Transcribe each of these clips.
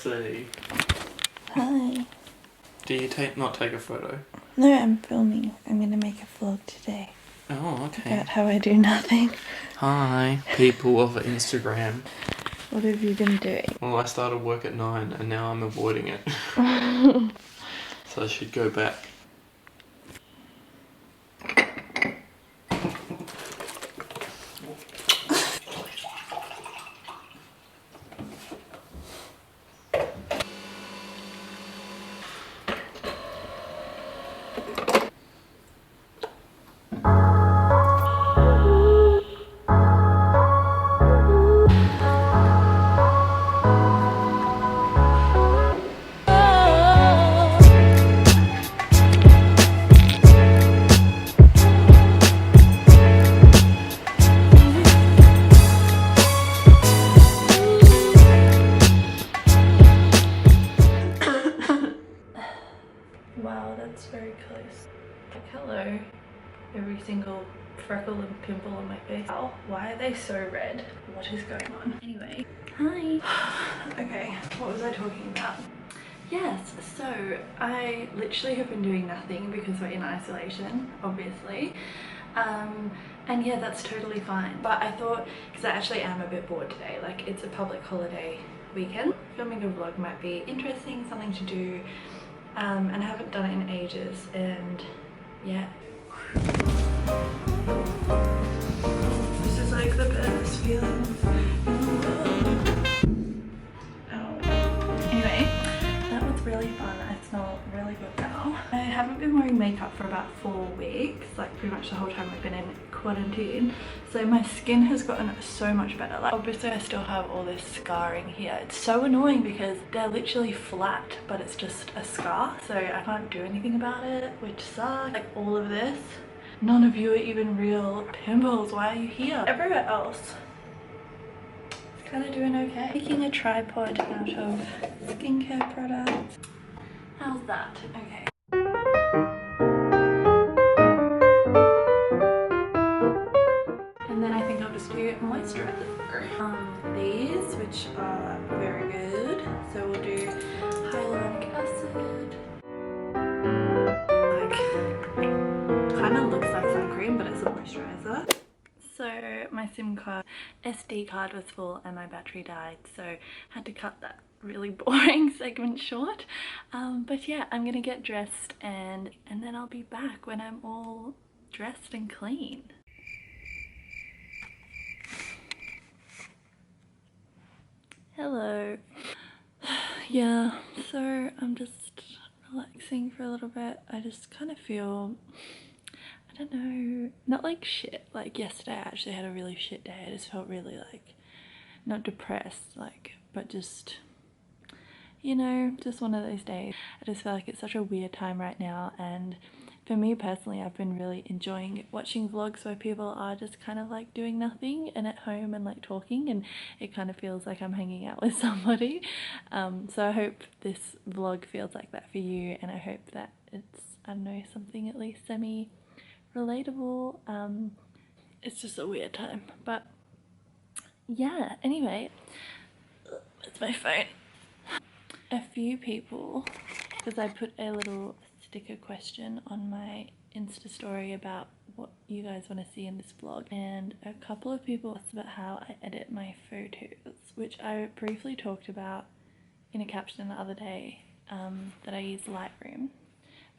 see. Hi. Do you not take a photo? No, I'm filming. I'm gonna make a vlog today. Oh, okay. About how I do nothing. Hi, people of Instagram. What have you been doing? Well, I started work at 9 and now I'm avoiding it. So I should go back. Wow, that's very close. Like, hello. Every single freckle and pimple on my face. Oh, why are they so red? What is going on? Anyway, hi. Okay, what was I talking about? Yes, so I literally have been doing nothing because we're in isolation, obviously. And yeah, that's totally fine. But I thought, because I actually am a bit bored today, like it's a public holiday weekend. Filming a vlog might be interesting, something to do. And I haven't done it in ages, and yeah. This is like the best feeling in the world. Oh. Anyway, that was really fun. I smell really good now. I haven't been wearing makeup for about 4 weeks, like pretty much the whole time I've been in quarantine. So my skin has gotten so much better. Like obviously I still have all this scarring here. It's so annoying because they're literally flat, but it's just a scar. So I can't do anything about it, which sucks. Like all of this. None of you are even real pimples. Why are you here? Everywhere else, it's kind of doing okay. Making a tripod out of skincare products. How's that? Okay. And then I think I'll just do moisturizer. These, which are very good. So we'll do hyaluronic acid. Kind of looks like sun cream, but it's a moisturizer. So my SIM card, SD card was full and my battery died, so had to cut that really boring segment short. But yeah, I'm gonna get dressed and then I'll be back when I'm all dressed and clean. Hello. Yeah, so I'm just relaxing for a little bit. I just kind of feel, I don't know, not like shit. Like yesterday I actually had a really shit day. I just felt really like, not depressed, like, but just, you know, just one of those days. I just feel like it's such a weird time right now, and for me personally, I've been really enjoying watching vlogs where people are just kind of like doing nothing and at home and like talking, and it kind of feels like I'm hanging out with somebody. So I hope this vlog feels like that for you, and I hope that it's, I don't know, something at least semi-relatable. It's just a weird time, but yeah, anyway, it's my phone. A few people, because I put a little sticker question on my Insta story about what you guys want to see in this vlog, and a couple of people asked about how I edit my photos, which I briefly talked about in a caption the other day, that I use Lightroom.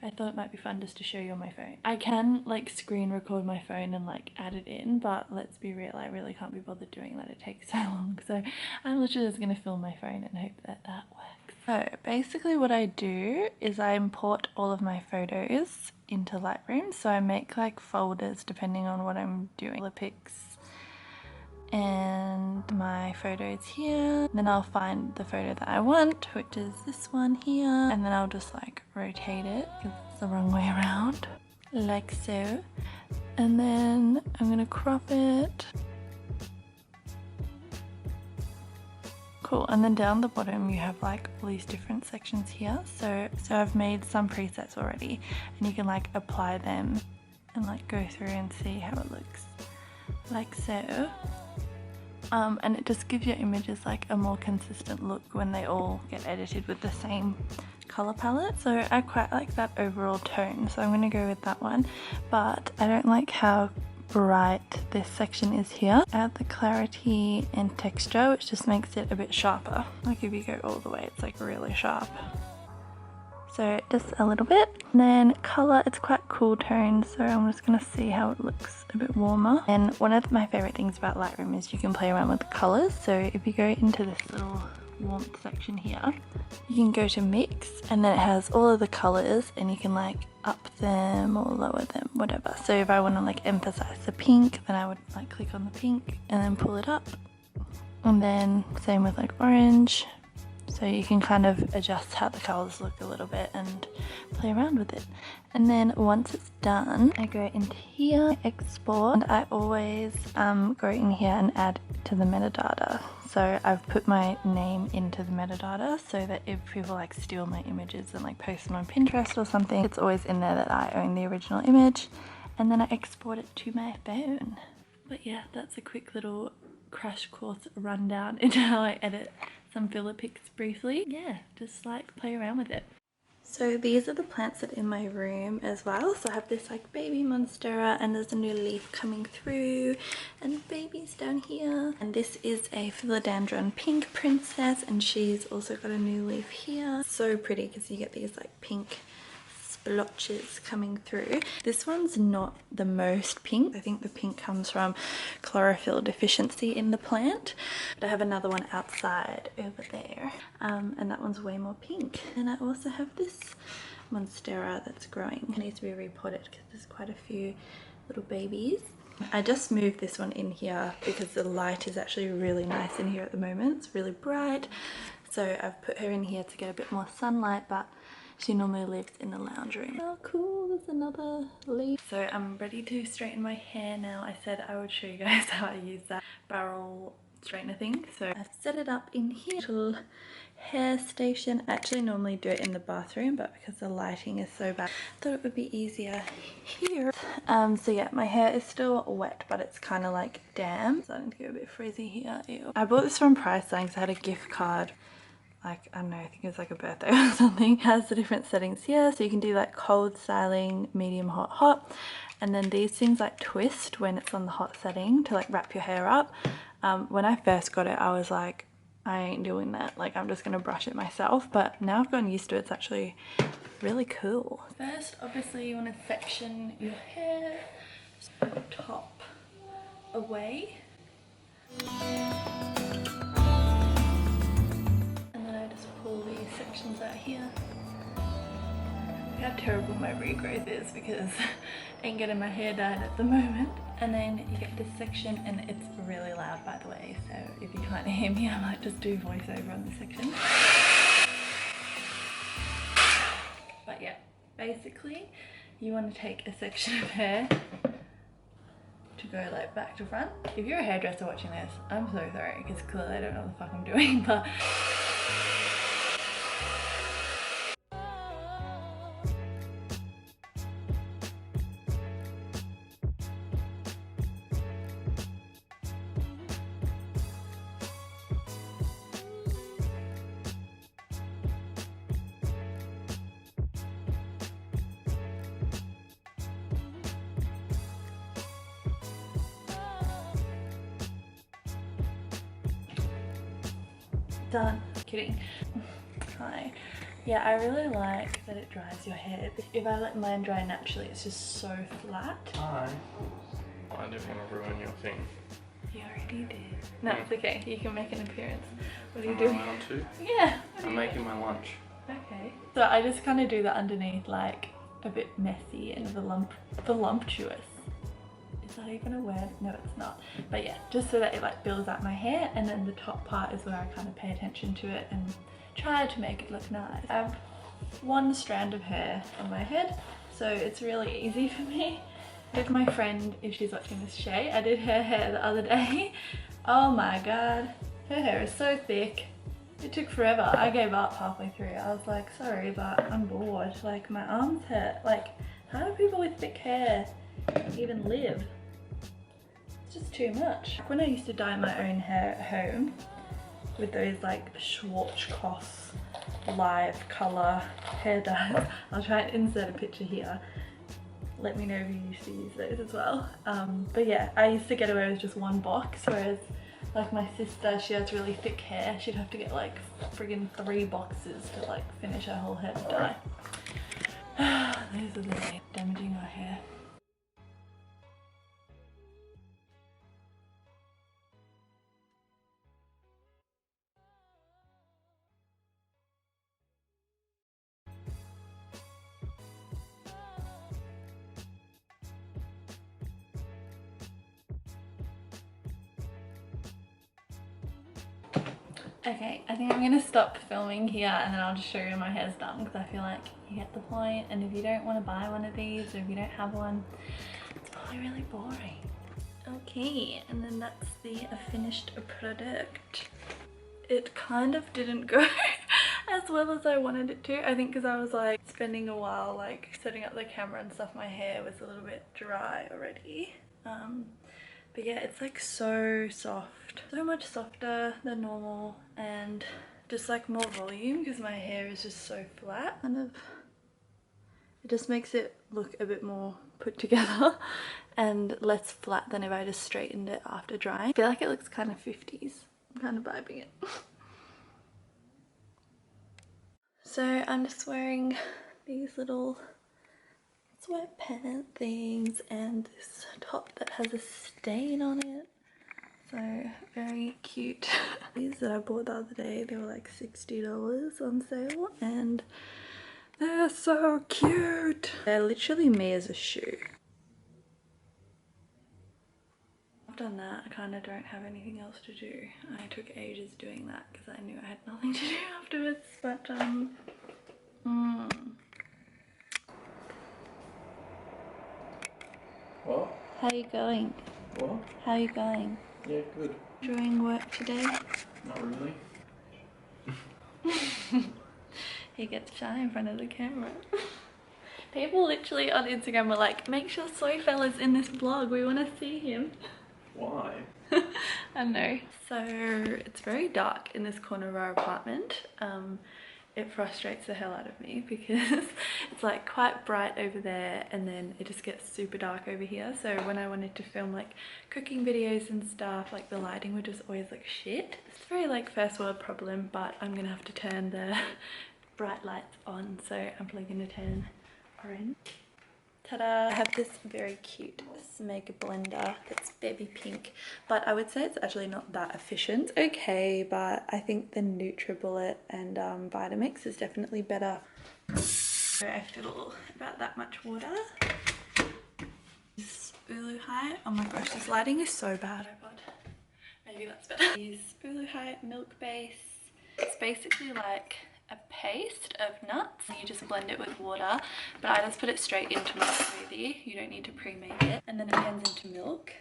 I thought it might be fun just to show you on my phone. I can like screen record my phone and like add it in, but let's be real, I really can't be bothered doing that. It takes so long. So I'm literally just going to film my phone and hope that that works. So basically what I do is I import all of my photos into Lightroom. So I make like folders depending on what I'm doing. The pics and my photos here, then I'll find the photo that I want, which is this one here, and then I'll just like rotate it because it's the wrong way around, like so, and then I'm gonna crop it. Cool. And then down the bottom you have like all these different sections here, so I've made some presets already, and you can like apply them and like go through and see how it looks, like so. and it just gives your images like a more consistent look when they all get edited with the same color palette. So I quite like that overall tone, so I'm going to go with that one, but I don't like how bright this section is here. Add the clarity and texture, which just makes it a bit sharper. Like if you go all the way, it's like really sharp. So just a little bit. And then color, it's quite cool tone, so I'm just gonna see how it looks a bit warmer. And one of my favorite things about Lightroom is you can play around with the colors. So if you go into this little warmth section here, you can go to mix, and then it has all of the colors, and you can like up them or lower them, whatever. So if I want to like emphasize the pink, then I would like click on the pink and then pull it up. And then same with like orange. So you can kind of adjust how the colors look a little bit and play around with it. And then once it's done, I go into here, export, and I always go in here and add to the metadata. So I've put my name into the metadata so that if people like steal my images and like post them on Pinterest or something, it's always in there that I own the original image. And then I export it to my phone. But yeah, that's a quick little crash course rundown into how I edit some filler pics briefly. Yeah, just like play around with it. So these are the plants that are in my room as well. So I have this like baby monstera, and there's a new leaf coming through, and babies down here. And this is a philodendron pink princess, and she's also got a new leaf here. So pretty because you get these like pink splotches coming through. This one's not the most pink. I think the pink comes from chlorophyll deficiency in the plant. But I have another one outside over there, and that one's way more pink. And I also have this monstera that's growing. It needs to be repotted because there's quite a few little babies. I just moved this one in here because the light is actually really nice in here at the moment. It's really bright. So I've put her in here to get a bit more sunlight, but she normally lives in the lounge room. Oh cool, there's another leaf. So I'm ready to straighten my hair now. I said I would show you guys how I use that barrel straightener thing. So I've set it up in here. Little hair station. I actually normally do it in the bathroom, but because the lighting is so bad, I thought it would be easier here. So yeah, my hair is still wet, but it's kind of like damp. Starting to get a bit frizzy here. Ew. I bought this from Priceline because I had a gift card. Like, I don't know, I think it's like a birthday or something. It has the different settings here, so you can do like cold styling, medium, hot, hot. And then these things like twist when it's on the hot setting to like wrap your hair up. When I first got it, I was like, I ain't doing that. Like, I'm just gonna brush it myself. But now I've gotten used to it, it's actually really cool. First, obviously you wanna section your hair, so top away. Pull these sections out here. Look how terrible my regrowth is because I ain't getting my hair dyed at the moment. And then you get this section, and it's really loud by the way, so if you can't hear me I might just do voiceover on this section. But yeah, basically you want to take a section of hair to go like back to front. If you're a hairdresser watching this, I'm so sorry because clearly I don't know what the fuck I'm doing, but done. Kidding. Hi. Yeah, I really like that it dries your hair. If I let mine dry naturally, it's just so flat. Hi. I didn't want to ruin your thing. You already did. No, it's okay. You can make an appearance. What are you Am doing? I allowed to? Yeah. I'm making my lunch. Okay. So I just kind of do that underneath, like a bit messy and voluptuous. Is that even a word? No, it's not. But yeah, just so that it like builds out my hair, and then the top part is where I kind of pay attention to it and try to make it look nice. I have one strand of hair on my head, so it's really easy for me. With my friend, if she's watching this, Shay, I did her hair the other day. Oh my god, her hair is so thick. It took forever. I gave up halfway through. I was like, sorry, but I'm bored. Like, my arms hurt. Like, how do people with thick hair even live? It's just too much. When I used to dye my own hair at home with those like Schwarzkopf live color hair dyes, I'll try and insert a picture here. Let me know if you used to use those as well. But yeah, I used to get away with just one box, whereas like my sister, she has really thick hair. She'd have to get like friggin' 3 boxes to like finish her whole head of dye. Those are the days damaging my hair. Okay, I think I'm gonna stop filming here and then I'll just show you my hair's done, because I feel like you get the point, and if you don't want to buy one of these or if you don't have one, it's probably really boring. Okay, and then that's the finished product. It kind of didn't go as well as I wanted it to. I think because I was like spending a while like setting up the camera and stuff, my hair was a little bit dry already. But yeah, it's like so soft, so much softer than normal, and just like more volume because my hair is just so flat. Kind of, it just makes it look a bit more put together and less flat than if I just straightened it after drying. I feel like it looks kind of 50s. I'm kind of vibing it. So I'm just wearing these little sweatpant things and this top that has a stain on it. So very cute. These that I bought the other day, they were like $60 on sale and they're so cute. They're literally me as a shoe. I've done that. I kind of don't have anything else to do. I took ages doing that because I knew I had nothing to do afterwards, but What? How are you going? What? How are you going? Yeah, good. Enjoying work today? Not really. He gets shy in front of the camera. People literally on Instagram were like, make sure Soy Fella's in this vlog, we want to see him. Why? I know. So it's very dark in this corner of our apartment. It frustrates the hell out of me because it's like quite bright over there and then it just gets super dark over here. So when I wanted to film like cooking videos and stuff, like the lighting would just always look shit. It's a very like first world problem, but I'm gonna have to turn the bright lights on. So I'm probably gonna turn orange. Ta-da! I have this very cute Smeg blender that's baby pink, but I would say it's actually not that efficient. Okay, but I think the NutriBullet and Vitamix is definitely better. So I fill about that much water. This Ulu High. Oh my gosh, this lighting is so bad. Oh god, maybe that's better. Use Ulu High milk base. It's basically like a paste of nuts. You just blend it with water, but I just put it straight into my smoothie. You don't need to pre-make it. And then it turns into milk.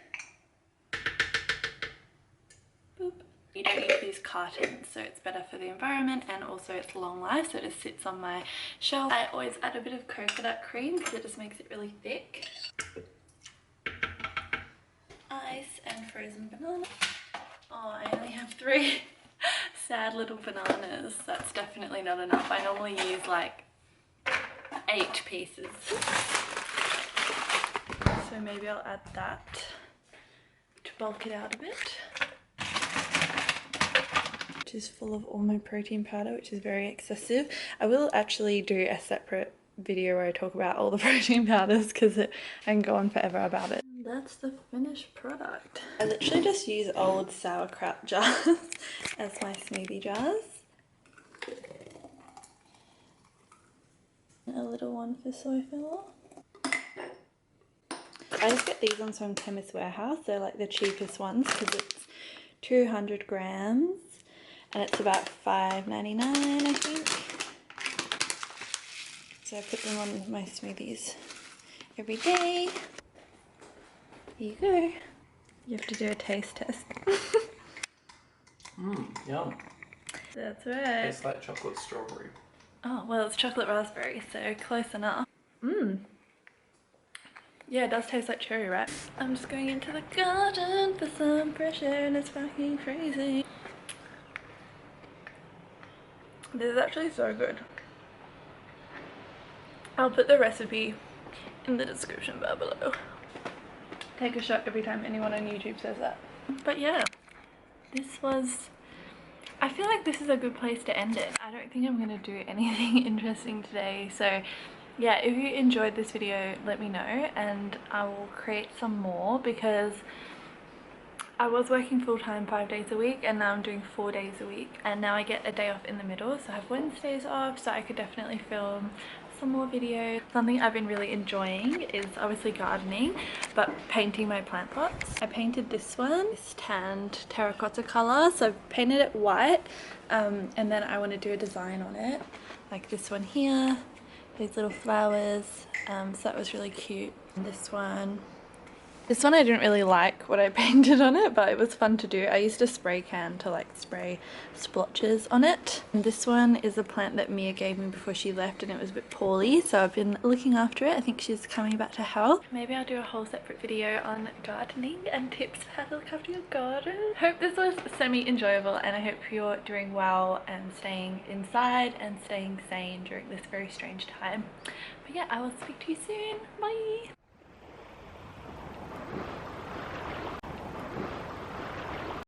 Boop. You don't need to use cartons, so it's better for the environment and also it's long life, so it just sits on my shelf. I always add a bit of coconut cream because it just makes it really thick. Ice and frozen banana. Oh, I only have 3 sad little bananas. That's definitely not enough. I normally use like 8 pieces. So maybe I'll add that to bulk it out a bit. Which is full of all my protein powder, which is very excessive. I will actually do a separate video where I talk about all the protein powders because I can go on forever about it. That's the finished product. I literally just use old sauerkraut jars as my smoothie jars. A little one for Soy Fella. I just get these on some Chemist Warehouse. They're like the cheapest ones because it's 200 grams and it's about $5.99 I think. So I put them on my smoothies every day. Here you go. You have to do a taste test. Yum. That's right. Tastes like chocolate strawberry. Oh, well, it's chocolate raspberry, so close enough. Yeah, it does taste like cherry, right? I'm just going into the garden for some fresh air and it's fucking crazy. This is actually so good. I'll put the recipe in the description bar below. Take a shot every time anyone on YouTube says that. But yeah, this was... I feel like this is a good place to end it. I don't think I'm going to do anything interesting today. So yeah, if you enjoyed this video, let me know and I will create some more, because I was working full-time 5 days a week and now I'm doing 4 days a week, and now I get a day off in the middle, so I have Wednesdays off, so I could definitely film some more videos. Something I've been really enjoying is obviously gardening, but painting my plant pots. I painted this one, this tanned terracotta color, so I've painted it white, and then I want to do a design on it, like this one here, these little flowers, so that was really cute. And this one I didn't really like what I painted on it, but it was fun to do. I used a spray can to like spray splotches on it. And this one is a plant that Mia gave me before she left and it was a bit poorly, so I've been looking after it. I think she's coming back to health. Maybe I'll do a whole separate video on gardening and tips for how to look after your garden. Hope this was semi-enjoyable and I hope you're doing well and staying inside and staying sane during this very strange time. But yeah, I will speak to you soon. Bye!